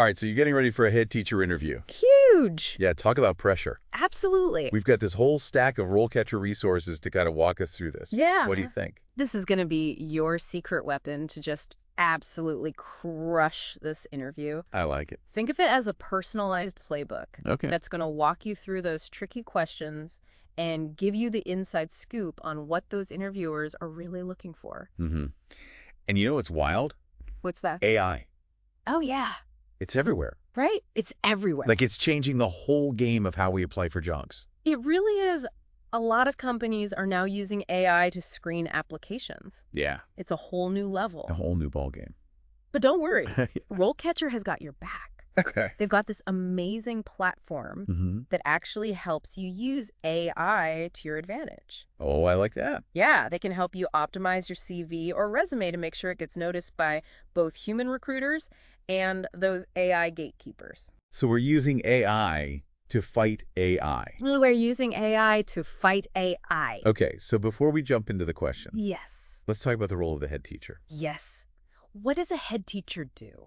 All right, so you're getting ready for a head teacher interview. Huge. Yeah, talk about pressure. Absolutely. We've got this whole stack of RoleCatcher resources to kind of walk us through this. Yeah. What do you think? This is going to be your secret weapon to just absolutely crush this interview. I like it. Think of it as a personalized playbook. Okay. That's going to walk you through those tricky questions and give you the inside scoop on what those interviewers are really looking for. Mm-hmm. And you know what's wild? What's that? AI. Oh, yeah. It's everywhere. Right? It's everywhere. Like, it's changing the whole game of how we apply for jobs. It really is. A lot of companies are now using AI to screen applications. Yeah. It's a whole new level. A whole new ballgame. But don't worry. RoleCatcher has got your back. Okay. They've got this amazing platform that actually helps you use AI to your advantage. Oh, I like that. Yeah, they can help you optimize your CV or resume to make sure it gets noticed by both human recruiters and those AI gatekeepers. So we're using AI to fight AI. We're using AI to fight AI. Okay, so before we jump into the questions, Yes. let's talk about the role of the head teacher. Yes. What does a head teacher do?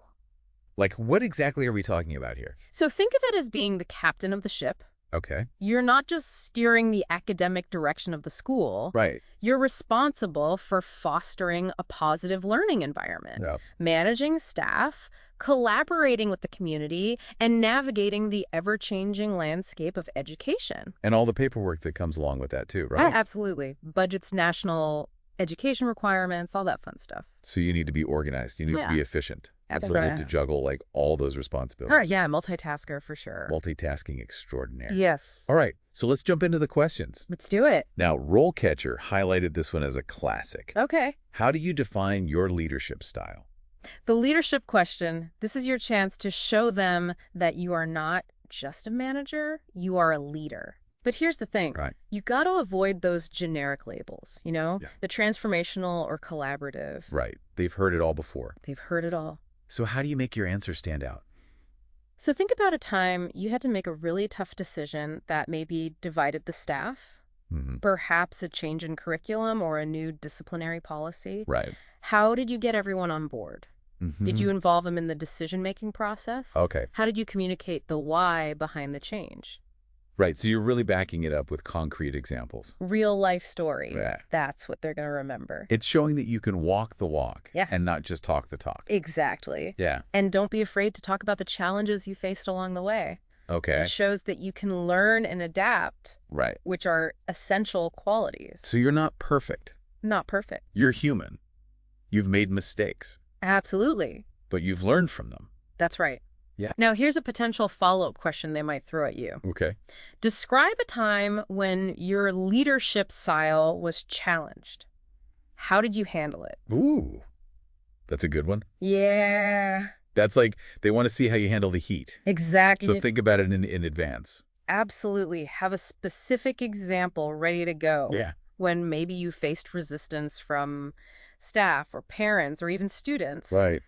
Like, what exactly are we talking about here? So think of it as being the captain of the ship. Okay. You're not just steering the academic direction of the school. Right. You're responsible for fostering a positive learning environment, Yep. managing staff, collaborating with the community, and navigating the ever-changing landscape of education. And all the paperwork that comes along with that too, right? Absolutely. Budgets, national education requirements, all that fun stuff. So you need to be organized. You need to be efficient. That's Able right. to juggle like all those responsibilities. All right, yeah, multitasker for sure. Multitasking extraordinaire. Yes. All right, so let's jump into the questions. Let's do it. Now, RoleCatcher highlighted this one as a classic. Okay. How do you define your leadership style? The leadership question, this is your chance to show them that you are not just a manager, you are a leader. But here's the thing. Right. You got to avoid those generic labels, Yeah. the transformational or collaborative. Right. They've heard it all before. They've heard it all. So how do you make your answer stand out? So think about a time you had to make a really tough decision that maybe divided the staff, perhaps a change in curriculum or a new disciplinary policy. Right. How did you get everyone on board? Did you involve them in the decision-making process? Okay. How did you communicate the why behind the change? Right. So you're really backing it up with concrete examples. Real life story. Yeah. That's what they're going to remember. It's showing that you can walk the walk and not just talk the talk. Exactly. Yeah. And don't be afraid to talk about the challenges you faced along the way. Okay. It shows that you can learn and adapt, Right. which are essential qualities. So you're not perfect. Not perfect. You're human. You've made mistakes, Absolutely. but you've learned from them. That's right. Yeah. Now, here's a potential follow-up question they might throw at you. Okay. Describe a time when your leadership style was challenged. How did you handle it? Ooh, that's a good one. Yeah. That's like they want to see how you handle the heat. Exactly. So think about it in advance. Absolutely. Have a specific example ready to go. Yeah. When maybe you faced resistance from staff or parents or even students. Right.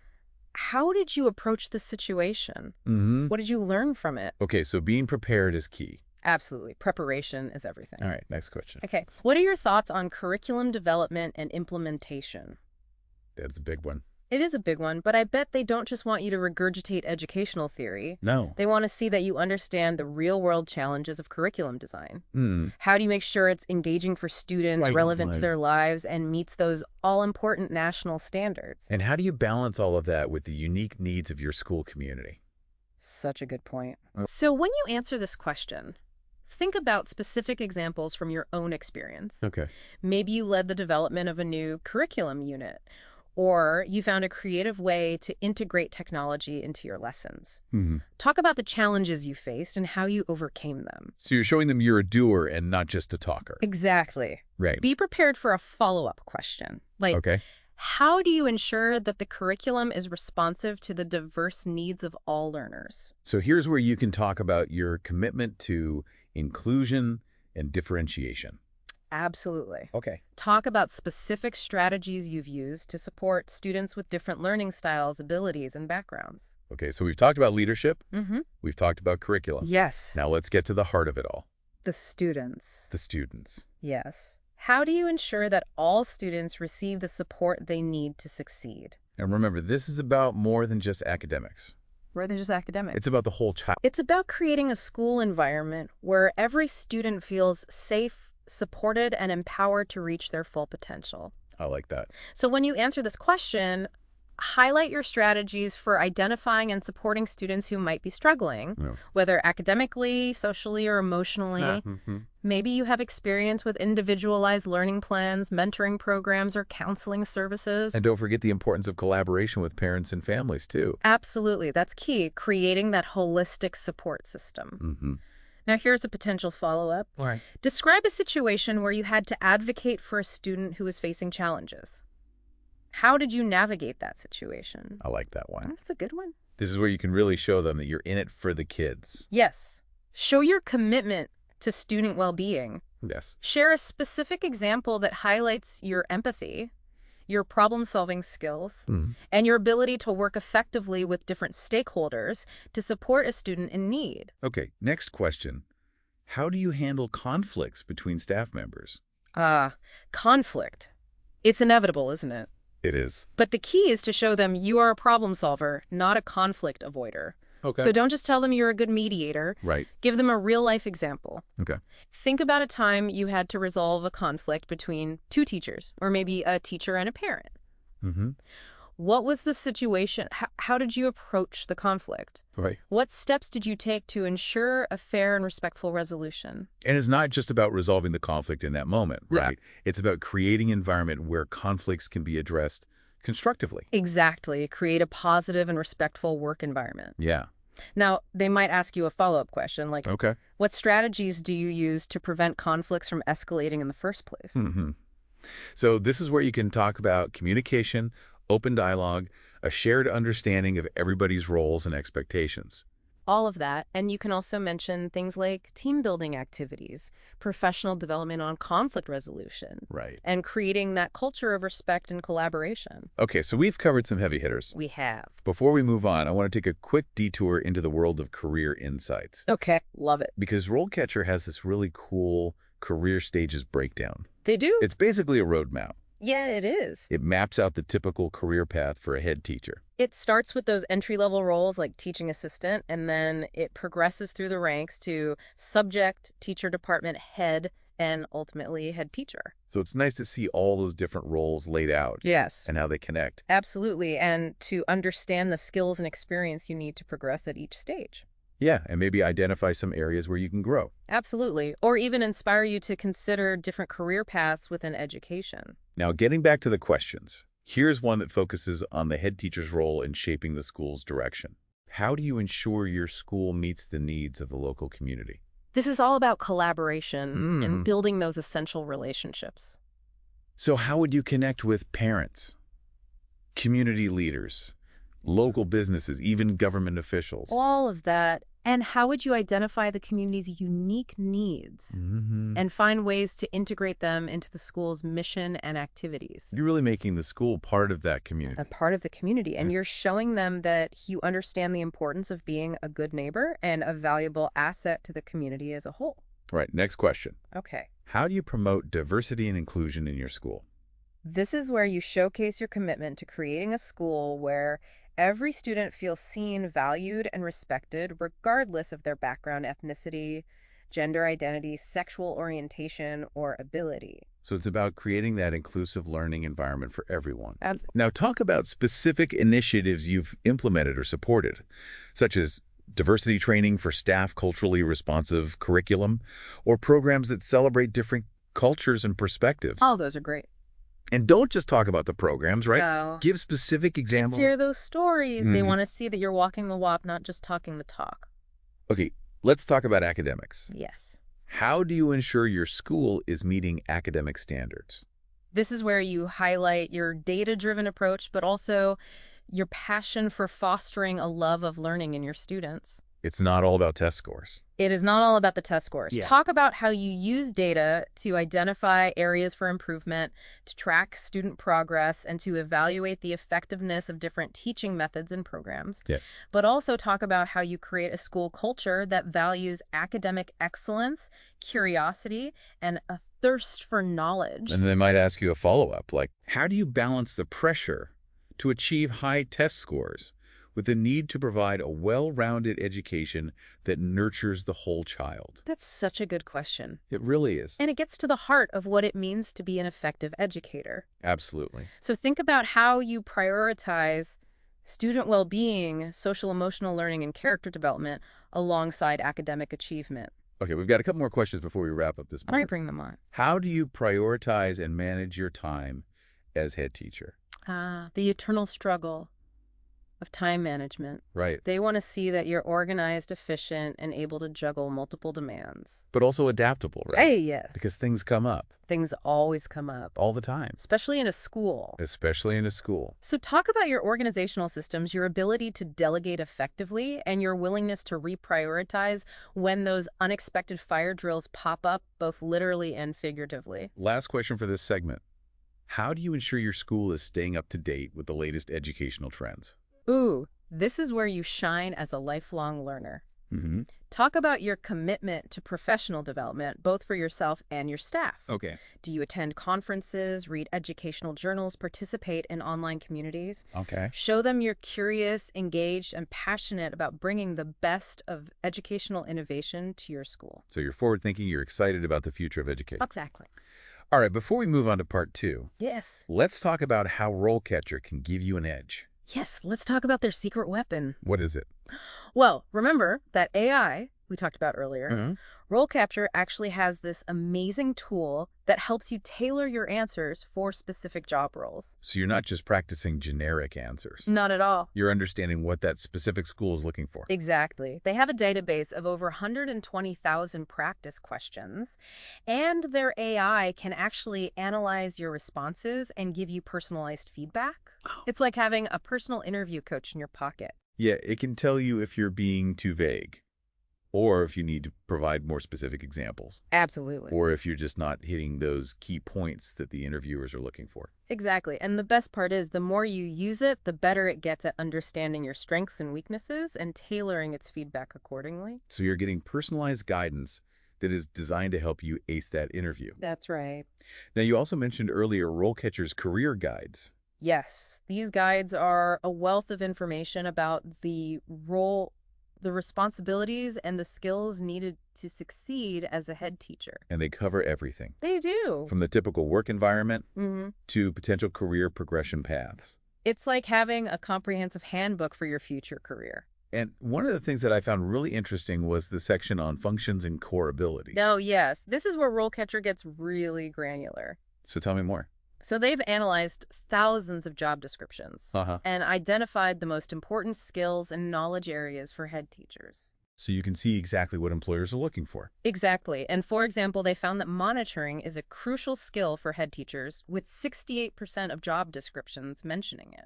How did you approach the situation? Mm-hmm. What did you learn from it? Okay, so being prepared is key. Absolutely. Preparation is everything. All right, next question. Okay. What are your thoughts on curriculum development and implementation? That's a big one. It is a big one, but I bet they don't just want you to regurgitate educational theory. No. They want to see that you understand the real-world challenges of curriculum design. How do you make sure it's engaging for students, relevant to their lives, and meets those all-important national standards? And how do you balance all of that with the unique needs of your school community? Such a good point. So when you answer this question, think about specific examples from your own experience. Okay. Maybe you led the development of a new curriculum unit, or you found a creative way to integrate technology into your lessons. Talk about the challenges you faced and how you overcame them. So you're showing them you're a doer and not just a talker. Exactly. Right. Be prepared for a follow-up question. Like, Okay. how do you ensure that the curriculum is responsive to the diverse needs of all learners? So here's where you can talk about your commitment to inclusion and differentiation. Absolutely. Okay. Talk about specific strategies you've used to support students with different learning styles, abilities, and backgrounds. Okay, so we've talked about leadership. Mm-hmm. We've talked about curriculum. Yes. Now let's get to the heart of it all, The students. the students. Yes. How do you ensure that all students receive the support they need to succeed? And remember, this is about more than just academics. more than just academics. It's about the whole child. It's about creating a school environment where every student feels safe, supported, and empowered to reach their full potential. I like that. So when you answer this question, highlight your strategies for identifying and supporting students who might be struggling, whether academically, socially, or emotionally. Maybe you have experience with individualized learning plans, mentoring programs, or counseling services. And don't forget the importance of collaboration with parents and families, too. Absolutely. That's key, creating that holistic support system. Now, here's a potential follow-up. All right. Describe a situation where you had to advocate for a student who was facing challenges. How did you navigate that situation? I like that one. That's a good one. This is where you can really show them that you're in it for the kids. Yes. Show your commitment to student well-being. Yes. Share a specific example that highlights your empathy, your problem-solving skills, and your ability to work effectively with different stakeholders to support a student in need. Okay, next question. How do you handle conflicts between staff members? Conflict. It's inevitable, isn't it? It is. But the key is to show them you are a problem solver, not a conflict avoider. Okay. So don't just tell them you're a good mediator. Right. Give them a real-life example. Okay. Think about a time you had to resolve a conflict between two teachers, or maybe a teacher and a parent. What was the situation? How did you approach the conflict? Right. What steps did you take to ensure a fair and respectful resolution? And it's not just about resolving the conflict in that moment, right? It's about creating an environment where conflicts can be addressed constructively. Exactly. Create a positive and respectful work environment. Yeah. Now, they might ask you a follow-up question like, Okay. what strategies do you use to prevent conflicts from escalating in the first place? So this is where you can talk about communication, open dialogue, a shared understanding of everybody's roles and expectations. All of that. And you can also mention things like team building activities, professional development on conflict resolution, Right. and creating that culture of respect and collaboration. Okay, so we've covered some heavy hitters. We have. Before we move on, I want to take a quick detour into the world of career insights. Okay. Love it. Because RoleCatcher has this really cool career stages breakdown. They do? It's basically a roadmap. Yeah, it is. It maps out the typical career path for a head teacher. It starts with those entry-level roles like teaching assistant, and then it progresses through the ranks to subject, teacher department head, and ultimately head teacher. So it's nice to see all those different roles laid out. Yes. And how they connect. Absolutely, and to understand the skills and experience you need to progress at each stage. Yeah, and maybe identify some areas where you can grow. Absolutely, or even inspire you to consider different career paths within education. Now, getting back to the questions, here's one that focuses on the head teacher's role in shaping the school's direction. How do you ensure your school meets the needs of the local community? This is all about collaboration and building those essential relationships. So how would you connect with parents, community leaders, local businesses, even government officials? All of that. And how would you identify the community's unique needs and find ways to integrate them into the school's mission and activities? You're really making the school part of that community. A part of the community. And you're showing them that you understand the importance of being a good neighbor and a valuable asset to the community as a whole. All right, next question. Okay. How do you promote diversity and inclusion in your school? This is where you showcase your commitment to creating a school where every student feels seen, valued, and respected, regardless of their background, ethnicity, gender identity, sexual orientation, or ability. So it's about creating that inclusive learning environment for everyone. Absolutely. Now talk about specific initiatives you've implemented or supported, such as diversity training for staff, culturally responsive curriculum, or programs that celebrate different cultures and perspectives. Oh, those are great. And don't just talk about the programs, right? No. Give specific examples. Let's hear those stories. They want to see that you're walking the walk, not just talking the talk. Okay, let's talk about academics. Yes. How do you ensure your school is meeting academic standards? This is where you highlight your data-driven approach, but also your passion for fostering a love of learning in your students. It's not all about test scores. It is not all about the test scores. Yeah. Talk about how you use data to identify areas for improvement, to track student progress, and to evaluate the effectiveness of different teaching methods and programs. Yeah. But also talk about how you create a school culture that values academic excellence, curiosity, and a thirst for knowledge. And they might ask you a follow-up, like, how do you balance the pressure to achieve high test scores with the need to provide a well-rounded education that nurtures the whole child? That's such a good question. It really is. And it gets to the heart of what it means to be an effective educator. Absolutely. So think about how you prioritize student well-being, social-emotional learning, and character development alongside academic achievement. Okay, we've got a couple more questions before we wrap up this All morning. right, bring them on. How do you prioritize and manage your time as head teacher? The eternal struggle of time management. Right. They want to see that you're organized, efficient, and able to juggle multiple demands. But also adaptable, right? Hey, yes. Because things come up Things always come up, all the time, especially in a school. especially in a school. So talk about your organizational systems, your ability to delegate effectively, and your willingness to reprioritize when those unexpected fire drills pop up, both literally and figuratively. Last question for this segment. How do you ensure your school is staying up to date with the latest educational trends? Ooh, this is where you shine as a lifelong learner. Mm-hmm. Talk about your commitment to professional development, both for yourself and your staff. Okay. Do you attend conferences, read educational journals, participate in online communities? Okay. Show them you're curious, engaged, and passionate about bringing the best of educational innovation to your school. So you're forward-thinking, you're excited about the future of education. Exactly. All right, before we move on to part 2, Yes. let's talk about how RoleCatcher can give you an edge. Yes, let's talk about their secret weapon. What is it? Well, remember that AI we talked about earlier. Mm-hmm. RoleCatcher actually has this amazing tool that helps you tailor your answers for specific job roles. So you're not just practicing generic answers. Not at all. You're understanding what that specific school is looking for. Exactly. They have a database of over 120,000 practice questions, and their AI can actually analyze your responses and give you personalized feedback. Oh. It's like having a personal interview coach in your pocket. Yeah, it can tell you if you're being too vague, or if you need to provide more specific examples, Absolutely. or if you're just not hitting those key points that the interviewers are looking for. Exactly. And the best part is the more you use it, the better it gets at understanding your strengths and weaknesses and tailoring its feedback accordingly. So you're getting personalized guidance that is designed to help you ace that interview. That's right. Now, you also mentioned earlier RoleCatcher's career guides. Yes, these guides are a wealth of information about the role, the responsibilities, and the skills needed to succeed as a head teacher. And they cover everything, They do. from the typical work environment Mm-hmm. to potential career progression paths. It's like having a comprehensive handbook for your future career. And one of the things that I found really interesting was the section on functions and core abilities. Oh, yes. This is where RoleCatcher gets really granular. So tell me more. So they've analyzed thousands of job descriptions and identified the most important skills and knowledge areas for head teachers. So you can see exactly what employers are looking for. Exactly. And for example, they found that monitoring is a crucial skill for head teachers, with 68% of job descriptions mentioning it.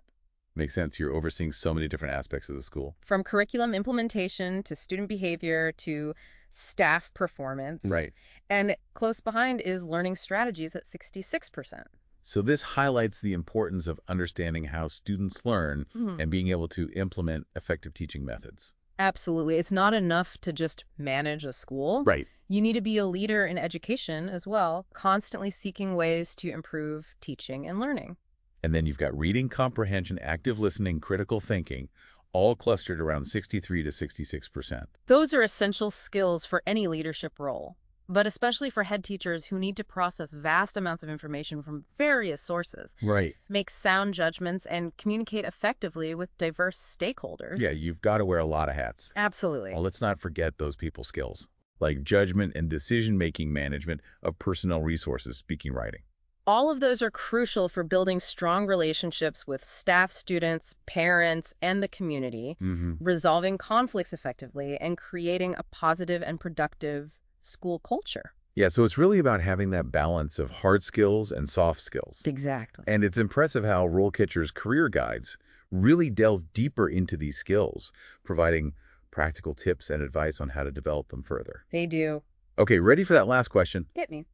Makes sense. You're overseeing so many different aspects of the school. From curriculum implementation to student behavior to staff performance. Right. And close behind is learning strategies at 66%. So this highlights the importance of understanding how students learn and being able to implement effective teaching methods. Absolutely. It's not enough to just manage a school. Right. You need to be a leader in education as well, constantly seeking ways to improve teaching and learning. And then you've got reading comprehension, active listening, critical thinking, all clustered around 63 to 66%. Those are essential skills for any leadership role, but especially for head teachers who need to process vast amounts of information from various sources, Right. make sound judgments, and communicate effectively with diverse stakeholders. Yeah, you've got to wear a lot of hats. Absolutely. Well, let's not forget those people skills, like judgment and decision-making management of personnel resources, speaking, writing. All of those are crucial for building strong relationships with staff, students, parents, and the community, resolving conflicts effectively, and creating a positive and productive school culture. Yeah, so it's really about having that balance of hard skills and soft skills. Exactly. And it's impressive how RoleCatcher's career guides really delve deeper into these skills, providing practical tips and advice on how to develop them further. They do. Okay, ready for that last question? Hit me.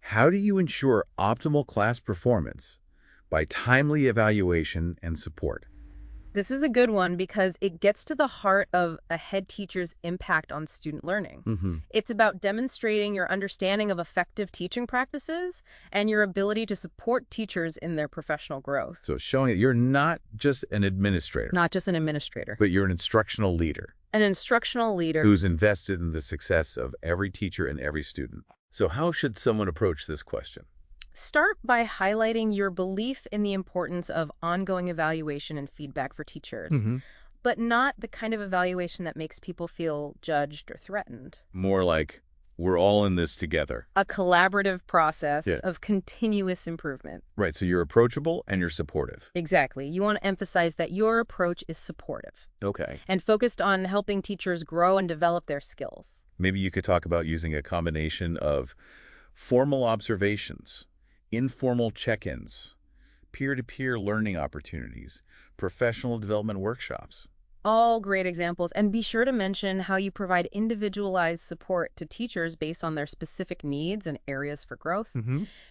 How do you ensure optimal class performance by timely evaluation and support? This is a good one because it gets to the heart of a head teacher's impact on student learning. It's about demonstrating your understanding of effective teaching practices and your ability to support teachers in their professional growth. So showing that you're not just an administrator. Not just an administrator. But you're an instructional leader. An instructional leader. Who's invested in the success of every teacher and every student. So how should someone approach this question? Start by highlighting your belief in the importance of ongoing evaluation and feedback for teachers, but not the kind of evaluation that makes people feel judged or threatened. More like, we're all in this together. A collaborative process of continuous improvement. Right, so you're approachable and you're supportive. Exactly. You want to emphasize that your approach is supportive. Okay. And focused on helping teachers grow and develop their skills. Maybe you could talk about using a combination of formal observations, informal check-ins, peer-to-peer learning opportunities, professional development workshops. All great examples. And be sure to mention how you provide individualized support to teachers based on their specific needs and areas for growth.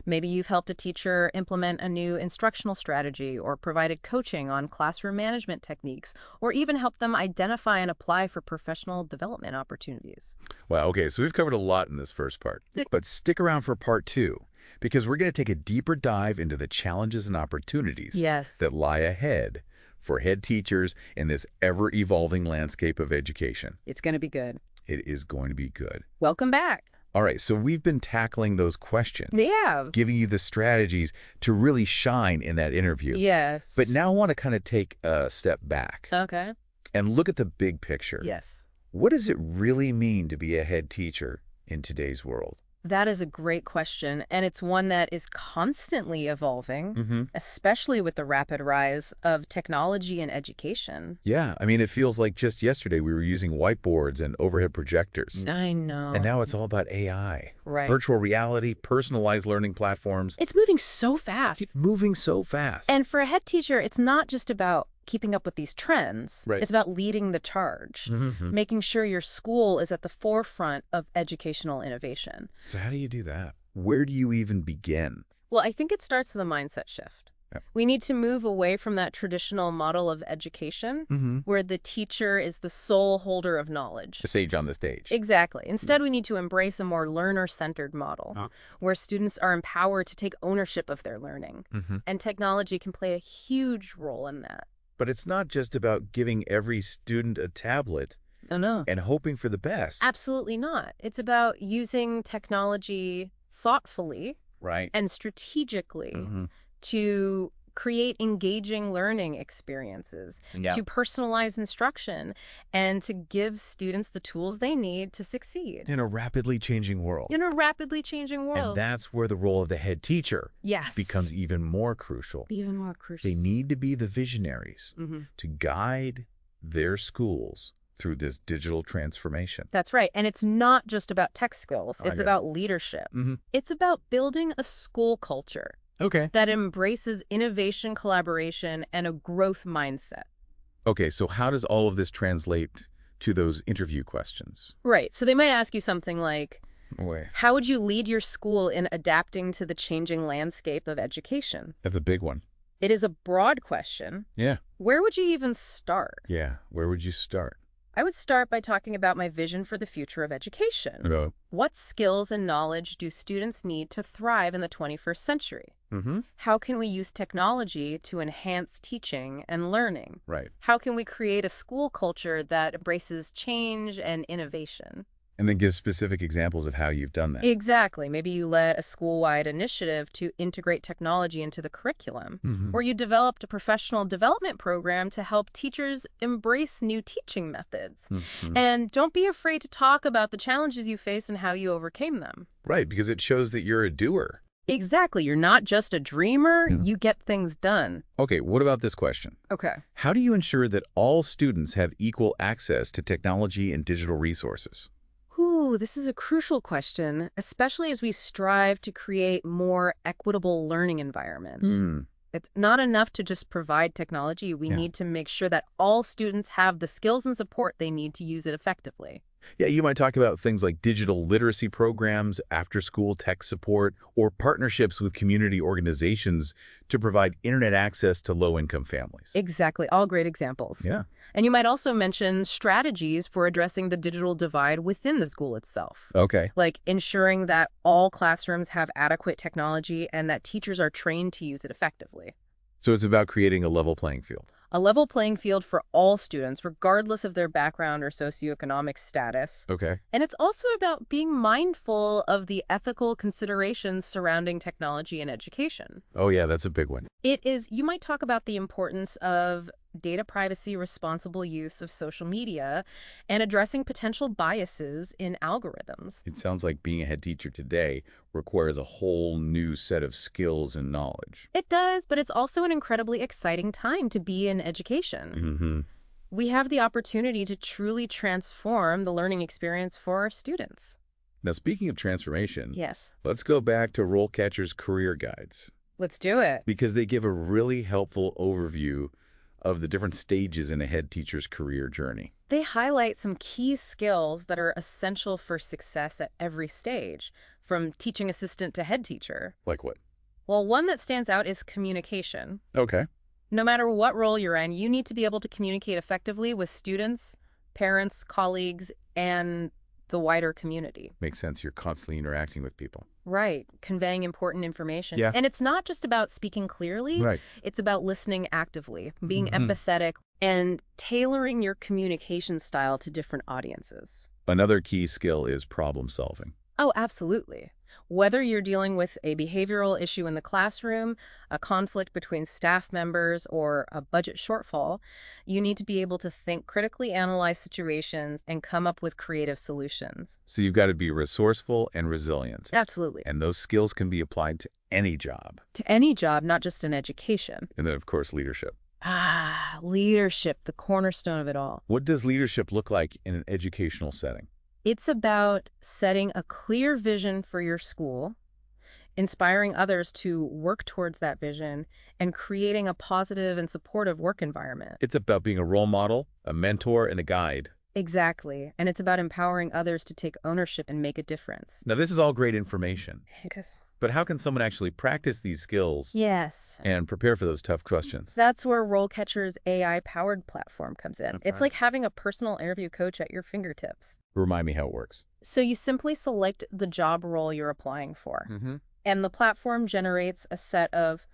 Maybe you've helped a teacher implement a new instructional strategy or provided coaching on classroom management techniques, or even helped them identify and apply for professional development opportunities. Wow, okay, so we've covered a lot in this first part. But stick around for part 2, because we're going to take a deeper dive into the challenges and opportunities that lie ahead for head teachers in this ever-evolving landscape of education. It's going to be good. It is going to be good. Welcome back. All right, so we've been tackling those questions. Yeah. Giving you the strategies to really shine in that interview. Yes. But now I want to kind of take a step back. Okay. And look at the big picture. Yes. What does it really mean to be a head teacher in today's world? That is a great question, and it's one that is constantly evolving, especially with the rapid rise of technology and education. Yeah, I mean, it feels like just yesterday we were using whiteboards and overhead projectors. I know. And now it's all about AI. Right. Virtual reality, personalized learning platforms. It's moving so fast. It's moving so fast. And for a head teacher, it's not just about keeping up with these trends. Right. It's about leading the charge, making sure your school is at the forefront of educational innovation. So how do you do that? Where do you even begin? Well, I think it starts with a mindset shift. Yep. We need to move away from that traditional model of education where the teacher is the sole holder of knowledge. The sage on the stage. Exactly. Instead, we need to embrace a more learner-centered model where students are empowered to take ownership of their learning. And technology can play a huge role in that. But it's not just about giving every student a tablet and hoping for the best. Absolutely not. It's about using technology thoughtfully and strategically to create engaging learning experiences, to personalize instruction, and to give students the tools they need to succeed. In a rapidly changing world. In a rapidly changing world. And that's where the role of the head teacher becomes even more crucial. Even more crucial. They need to be the visionaries to guide their schools through this digital transformation. That's right. And it's not just about tech skills. It's about leadership. It's about building a school culture that embraces innovation, collaboration, and a growth mindset. Okay, so how does all of this translate to those interview questions? Right. So they might ask you something like, how would you lead your school in adapting to the changing landscape of education? That's a big one. It is a broad question. Yeah. Where would you even start? Yeah, where would you start? I would start by talking about my vision for the future of education. What skills and knowledge do students need to thrive in the 21st century? How can we use technology to enhance teaching and learning? How can we create a school culture that embraces change and innovation? And then give specific examples of how you've done that. Exactly. Maybe you led a school-wide initiative to integrate technology into the curriculum, or you developed a professional development program to help teachers embrace new teaching methods. And don't be afraid to talk about the challenges you face and how you overcame them. Right, because it shows that you're a doer. Exactly. You're not just a dreamer. You get things done. Okay, what about this question? Okay. How do you ensure that all students have equal access to technology and digital resources? Ooh, this is a crucial question, especially as we strive to create more equitable learning environments. It's not enough to just provide technology. We need to make sure that all students have the skills and support they need to use it effectively. Yeah, you might talk about things like digital literacy programs, after-school tech support, or partnerships with community organizations to provide internet access to low-income families. Exactly. All great examples. Yeah. And you might also mention strategies for addressing the digital divide within the school itself. Okay. Like ensuring that all classrooms have adequate technology and that teachers are trained to use it effectively. So it's about creating a level playing field. A level playing field for all students, regardless of their background or socioeconomic status. Okay. And it's also about being mindful of the ethical considerations surrounding technology and education. Oh, yeah, that's a big one. It is, you might talk about the importance of data privacy, responsible use of social media, and addressing potential biases in algorithms. It sounds like being a head teacher today requires a whole new set of skills and knowledge. It does, but it's also an incredibly exciting time to be in education. Mm-hmm. We have the opportunity to truly transform the learning experience for our students. Now, speaking of transformation, Yes. let's go back to RoleCatcher's career guides, Let's do it. because they give a really helpful overview of the different stages in a head teacher's career journey. They highlight some key skills that are essential for success at every stage, from teaching assistant to head teacher. Like what? Well, one that stands out is communication. Okay. No matter what role you're in, you need to be able to communicate effectively with students, parents, colleagues, and the wider community. Makes sense. You're constantly interacting with people. Right, conveying important information. Yeah. And it's not just about speaking clearly. Right. It's about listening actively, being empathetic, and tailoring your communication style to different audiences. Another key skill is problem solving. Oh, absolutely. Whether you're dealing with a behavioral issue in the classroom, a conflict between staff members, or a budget shortfall, you need to be able to think critically, analyze situations, and come up with creative solutions. So you've got to be resourceful and resilient. Absolutely. And those skills can be applied to any job. To any job, not just in education. And then, of course, leadership. Ah, leadership, the cornerstone of it all. What does leadership look like in an educational setting? It's about setting a clear vision for your school, inspiring others to work towards that vision, and creating a positive and supportive work environment. It's about being a role model, a mentor, and a guide. Exactly. And it's about empowering others to take ownership and make a difference. Now, this is all great information, Because but how can someone actually practice these skills yes, and prepare for those tough questions? that's where RoleCatcher's AI-powered platform comes in. That's It's right. like having a personal interview coach at your fingertips. Remind me how it works. So you simply select the job role you're applying for. Mm-hmm. And the platform generates a set of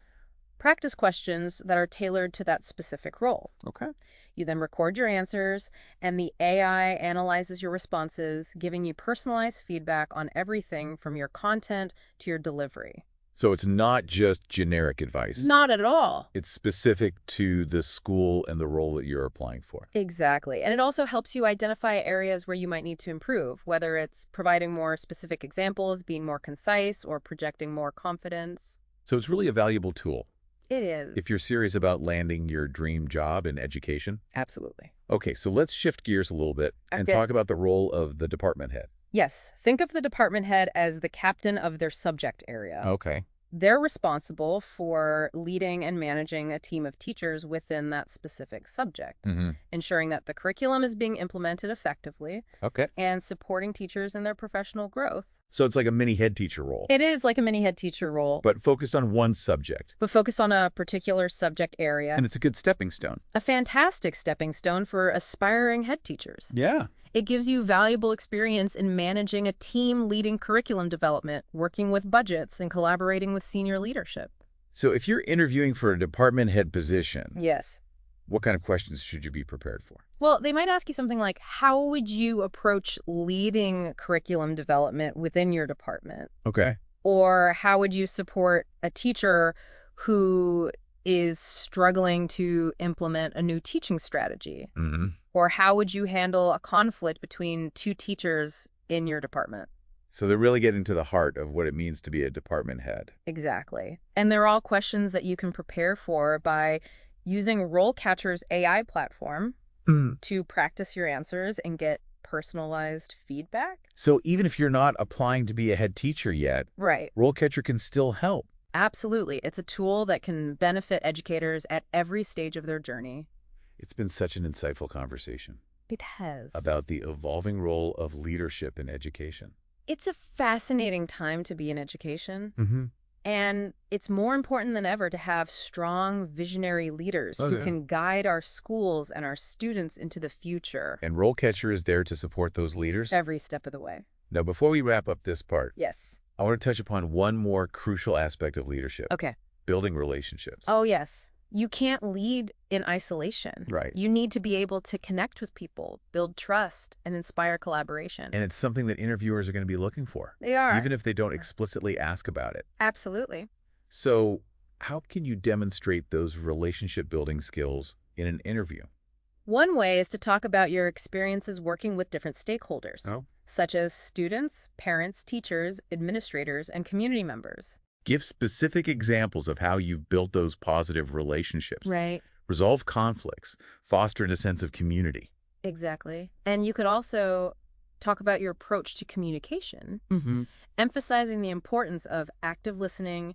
practice questions that are tailored to that specific role. Okay. You then record your answers, and the AI analyzes your responses, giving you personalized feedback on everything from your content to your delivery. So it's not just generic advice. Not at all. It's specific to the school and the role that you're applying for. Exactly. And it also helps you identify areas where you might need to improve, whether it's providing more specific examples, being more concise, or projecting more confidence. So it's really a valuable tool It is. if you're serious about landing your dream job in education. Absolutely. Okay, so let's shift gears a little bit and Okay. talk about the role of the department head. Yes. Think of the department head as the captain of their subject area. Okay. They're responsible for leading and managing a team of teachers within that specific subject, Mm-hmm. ensuring that the curriculum is being implemented effectively, Okay. and supporting teachers in their professional growth. So it's like a mini head teacher role, It is like a mini head teacher role, but focused on one subject. but focused on a particular subject area. And it's a good stepping stone. A fantastic stepping stone for aspiring head teachers. Yeah. It gives you valuable experience in managing a team, leading curriculum development, working with budgets, and collaborating with senior leadership. So if you're interviewing for a department head position, Yes. what kind of questions should you be prepared for? Well, they might ask you something like, how would you approach leading curriculum development within your department? Okay. Or how would you support a teacher who is struggling to implement a new teaching strategy? Mm-hmm. Or how would you handle a conflict between two teachers in your department? So they're really getting to the heart of what it means to be a department head. Exactly. And they're all questions that you can prepare for by using RoleCatcher's AI platform to practice your answers and get personalized feedback. So even if you're not applying to be a head teacher yet, Right. RoleCatcher can still help. Absolutely. It's a tool that can benefit educators at every stage of their journey. It's been such an insightful conversation It has. about the evolving role of leadership in education. It's a fascinating time to be in education. Mm-hmm. And it's more important than ever to have strong, visionary leaders who can guide our schools and our students into the future. And RoleCatcher is there to support those leaders. Every step of the way. Now, before we wrap up this part, Yes. I want to touch upon one more crucial aspect of leadership. Okay. Building relationships. Oh, yes. You can't lead in isolation. Right. You need to be able to connect with people, build trust, and inspire collaboration. And it's something that interviewers are going to be looking for. They are. Even if they don't explicitly ask about it. Absolutely. So how can you demonstrate those relationship building skills in an interview? One way is to talk about your experiences working with different stakeholders, such as students, parents, teachers, administrators, and community members. Give specific examples of how you've built those positive relationships. Right. Resolve conflicts, fostered a sense of community. Exactly. And you could also talk about your approach to communication, emphasizing the importance of active listening,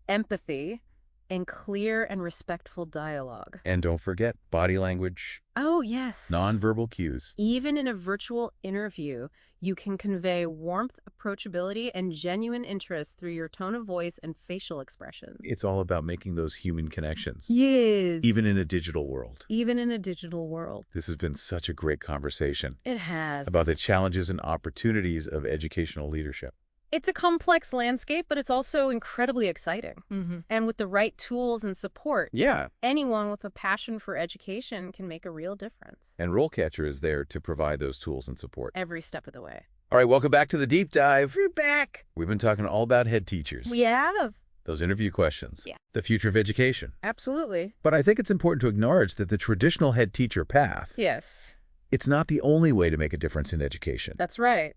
empathy, and clear and respectful dialogue. And don't forget body language, Oh, yes. nonverbal cues. Even in a virtual interview, you can convey warmth, approachability, and genuine interest through your tone of voice and facial expressions. It's all about making those human connections. Yes. Even in a digital world. Even in a digital world. This has been such a great conversation It has. about the challenges and opportunities of educational leadership. It's a complex landscape, but it's also incredibly exciting. And with the right tools and support, anyone with a passion for education can make a real difference. And RoleCatcher is there to provide those tools and support. Every step of the way. All right, welcome back to the deep dive. We're back. We've been talking all about head teachers. We have. Those interview questions. Yeah. The future of education. Absolutely. But I think it's important to acknowledge that the traditional head teacher path, Yes. it's not the only way to make a difference in education. That's right.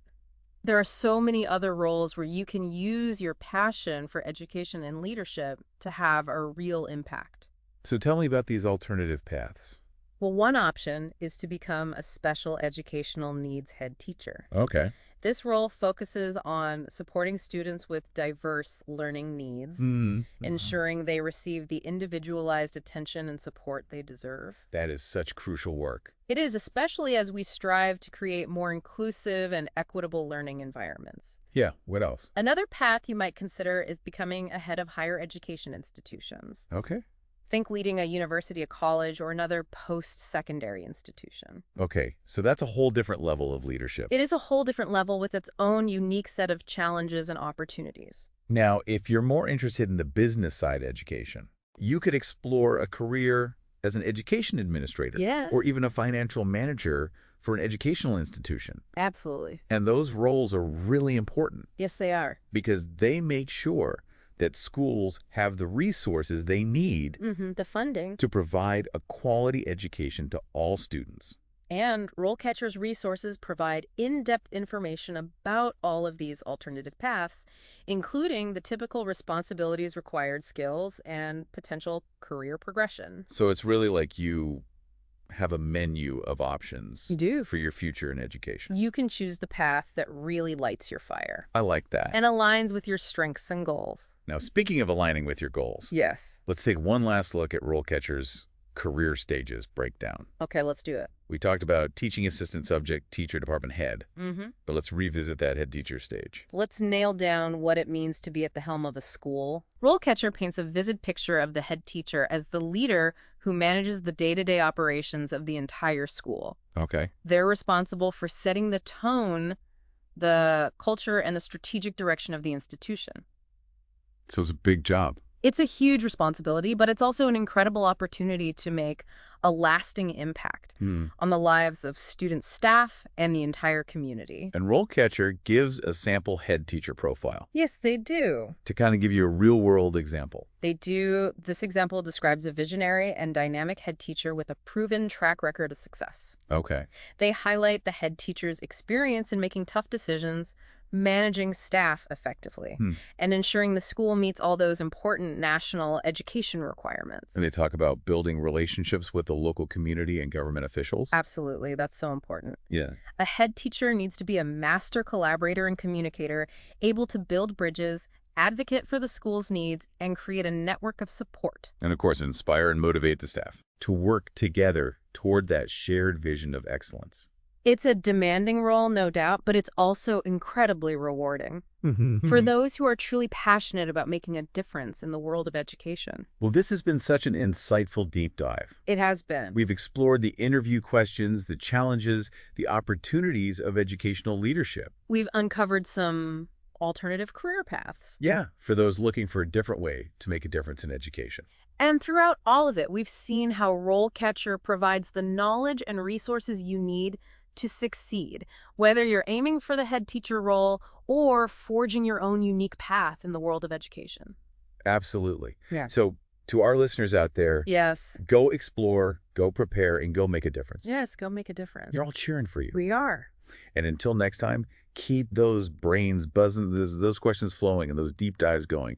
There are so many other roles where you can use your passion for education and leadership to have a real impact. So tell me about these alternative paths. Well, one option is to become a special educational needs head teacher. Okay. This role focuses on supporting students with diverse learning needs, ensuring they receive the individualized attention and support they deserve. That is such crucial work. It is, especially as we strive to create more inclusive and equitable learning environments. Yeah, what else? Another path you might consider is becoming a head of higher education institutions. Okay. Think leading a university, a college, or another post-secondary institution. Okay, so that's a whole different level of leadership. It is a whole different level with its own unique set of challenges and opportunities. Now, if you're more interested in the business side education, you could explore a career as an education administrator. Yes. Or even a financial manager for an educational institution. Absolutely. And those roles are really important Yes, they are. because they make sure that schools have the resources they need The funding. to provide a quality education to all students. And RoleCatcher's resources provide in-depth information about all of these alternative paths, including the typical responsibilities, required skills, and potential career progression. So it's really like you have a menu of options You do. for your future in education. You can choose the path that really lights your fire I like that. and aligns with your strengths and goals. Now, speaking of aligning with your goals, Yes. let's take one last look at RoleCatcher's career stages breakdown. Okay, let's do it. We talked about teaching assistant, subject, teacher, department head, Mm-hmm. but let's revisit that head teacher stage. Let's nail down what it means to be at the helm of a school. RoleCatcher paints a vivid picture of the head teacher as the leader who manages the day-to-day operations of the entire school. Okay. They're responsible for setting the tone, the culture, and the strategic direction of the institution. So it's a big job. It's a huge responsibility, but it's also an incredible opportunity to make a lasting impact on the lives of student staff and the entire community. And RoleCatcher gives a sample head teacher profile Yes, they do. to kind of give you a real-world example. They do. This example describes a visionary and dynamic head teacher with a proven track record of success. Okay. They highlight the head teacher's experience in making tough decisions, managing staff effectively, and ensuring the school meets all those important national education requirements. And they talk about building relationships with the local community and government officials. Absolutely. That's so important. Yeah. A head teacher needs to be a master collaborator and communicator, able to build bridges, advocate for the school's needs, and create a network of support. And of course, inspire and motivate the staff to work together toward that shared vision of excellence. It's a demanding role, no doubt, but it's also incredibly rewarding for those who are truly passionate about making a difference in the world of education. Well, this has been such an insightful deep dive. It has been. We've explored the interview questions, the challenges, the opportunities of educational leadership. We've uncovered some alternative career paths. Yeah, for those looking for a different way to make a difference in education. And throughout all of it, we've seen how RoleCatcher provides the knowledge and resources you need to succeed, whether you're aiming for the head teacher role or forging your own unique path in the world of education. Absolutely. Yeah. So to our listeners out there, Yes. go explore, go prepare, and go make a difference. Yes, go make a difference. You're all cheering for you. We are. And until next time, keep those brains buzzing, those questions flowing, and those deep dives going.